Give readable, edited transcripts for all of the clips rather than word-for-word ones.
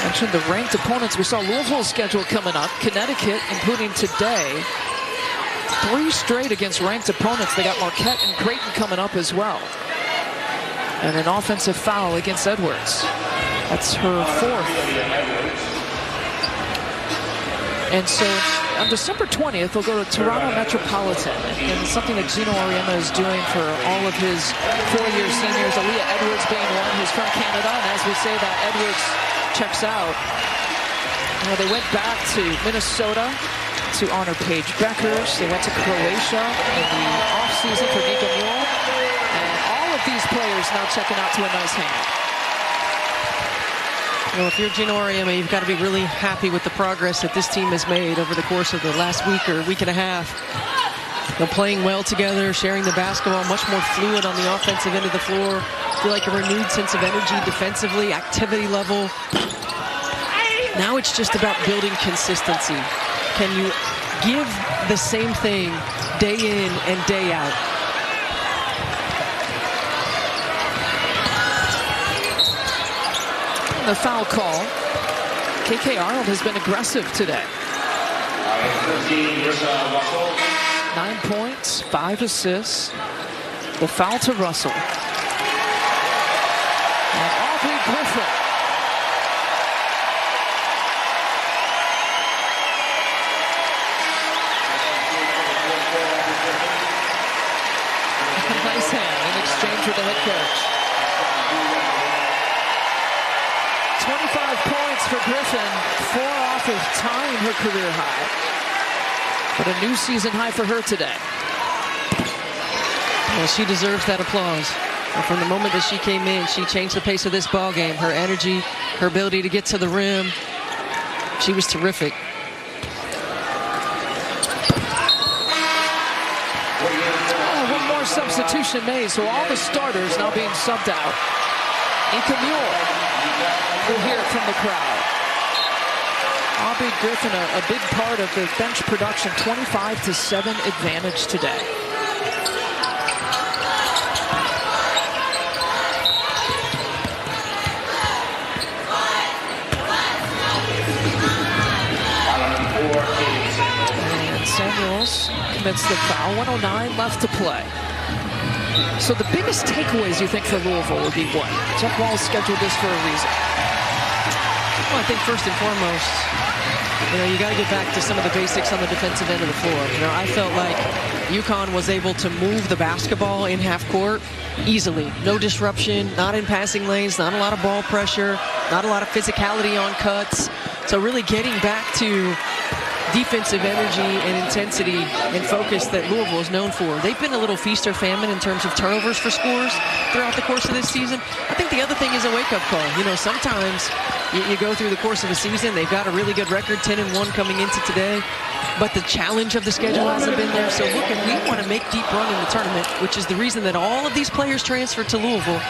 Mentioned the ranked opponents. We saw Louisville's schedule coming up. Connecticut, including today. 3 straight against ranked opponents. They got Marquette and Creighton coming up as well. And an offensive foul against Edwards. That's her 4th. And so on December 20th, they'll go to Toronto Metropolitan. And something that Gino Auriemma is doing for all of his 4-year seniors, Aaliyah Edwards being one, who's from Canada. And as we say that, Edwards checks out. You know, they went back to Minnesota to honor Paige Beckers. They went to Croatia in the offseason for Nika Mule. And all of these players now checking out to a nice hand. Well, if you're Gino Auriemma, you've got to be really happy with the progress that this team has made over the course of the last week or week and a half. They're playing well together, sharing the basketball, much more fluid on the offensive end of the floor. Feel like a renewed sense of energy defensively, activity level. Now it's just about building consistency. Can you give the same thing day in and day out? The foul call. KK Arnold has been aggressive today. 9 points, 5 assists. The foul to Russell. And Aubrey Griffin. Nice hand in exchange with the head coach. 25 points for Griffin, 4 off of tying her career high. But a new season high for her today. Well, she deserves that applause. And from the moment that she came in, she changed the pace of this ball game. Her energy, her ability to get to the rim, she was terrific. Oh, one more substitution made, so all the starters now being subbed out. Nika Mule. We'll hear it from the crowd. Aubrey Griffin, a big part of the bench production, 25-7 advantage today. And Samuels commits the foul. 1:09 left to play. So the biggest takeaways you think for Louisville would be what? Jeff Walz scheduled this for a reason. Well, I think first and foremost, you got to get back to some of the basics on the defensive end of the floor. I felt like UConn was able to move the basketball in half court easily. No disruption, not in passing lanes, not a lot of ball pressure, not a lot of physicality on cuts. So really getting back to defensive energy and intensity and focus that Louisville is known for. They've been a little feast or famine in terms of turnovers for scores throughout the course of this season. I think the other thing is a wake-up call. Sometimes you go through the course of a season, they've got a really good record, 10-1 coming into today, but the challenge of the schedule hasn't been there. So look, if we want to make deep run in the tournament, which is the reason that all of these players transferred to Louisville,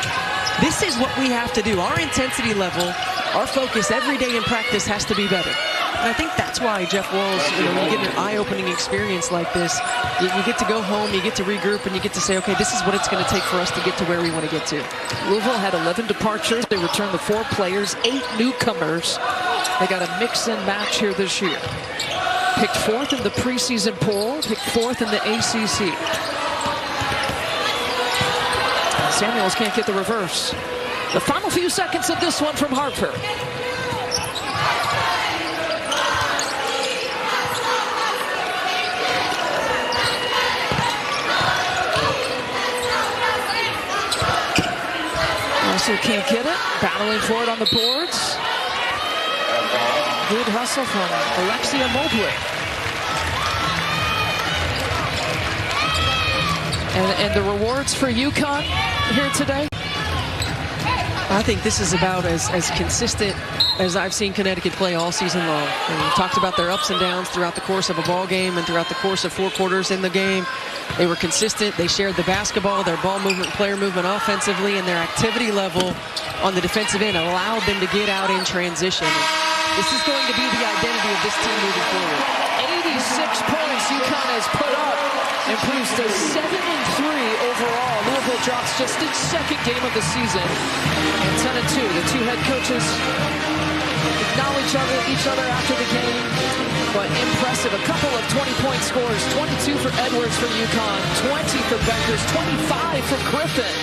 this is what we have to do. Our intensity level, our focus every day in practice has to be better. And I think that's why Jeff Walz, when you get an eye-opening experience like this, you get to go home, you get to regroup, and you get to say, okay, this is what it's going to take for us to get to where we want to get to. Louisville had 11 departures. They returned the 4 players, 8 newcomers. They got a mix and match here this year. Picked 4th in the preseason poll, picked 4th in the ACC. Samuels can't get the reverse. The final few seconds of this one from Hartford. Russell can't get it, battling for it on the boards. Good hustle from Alexia Mobley. And the rewards for UConn here today? I think this is about as consistent as I've seen Connecticut play all season long. And we talked about their ups and downs throughout the course of a ball game and throughout the course of 4 quarters in the game. They were consistent. They shared the basketball, their ball movement, player movement offensively, and their activity level on the defensive end allowed them to get out in transition. This is going to be the identity of this team moving forward. 86 points UConn has put up, improves to 7-3 overall. Louisville drops just its 2nd game of the season, and 10-2. The 2 head coaches acknowledge each other after the game. But impressive. A couple of 20-point scores. 22 for Edwards for UConn. 20 for Beckers. 25 for Griffin.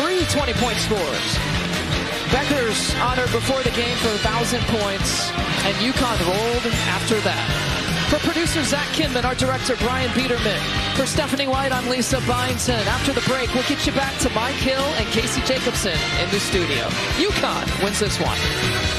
3 20-point scores. Beckers honored before the game for 1,000 points. And UConn rolled after that. For producer Zach Kinman, our director Brian Biederman. For Stephanie White, I'm Lisa Byington. After the break, we'll get you back to Mike Hill and Casey Jacobson in the studio. UConn wins this one.